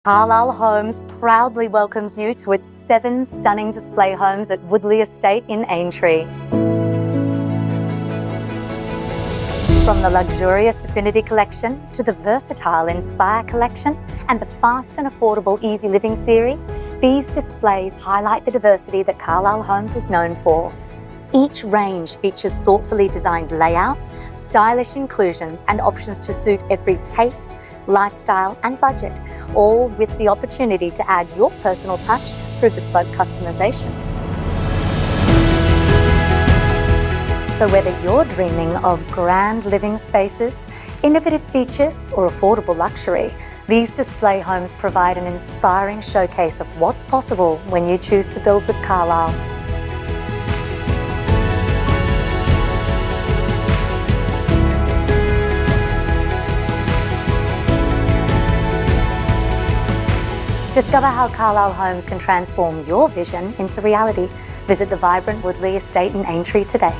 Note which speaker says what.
Speaker 1: Carlisle Homes proudly welcomes you to its 7 stunning display homes at Woodlea Estate in Aintree. From the luxurious Affinity collection to the versatile Inspire collection and the fast and affordable EasyLiving series, these displays highlight the diversity that Carlisle Homes is known for. Each range features thoughtfully designed layouts, stylish inclusions and options to suit every taste, lifestyle and budget, all with the opportunity to add your personal touch through bespoke customisation. So whether you're dreaming of grand living spaces, innovative features or affordable luxury, these display homes provide an inspiring showcase of what's possible when you choose to build with Carlisle. Discover how Carlisle Homes can transform your vision into reality. Visit the vibrant Woodlea Estate in Aintree today.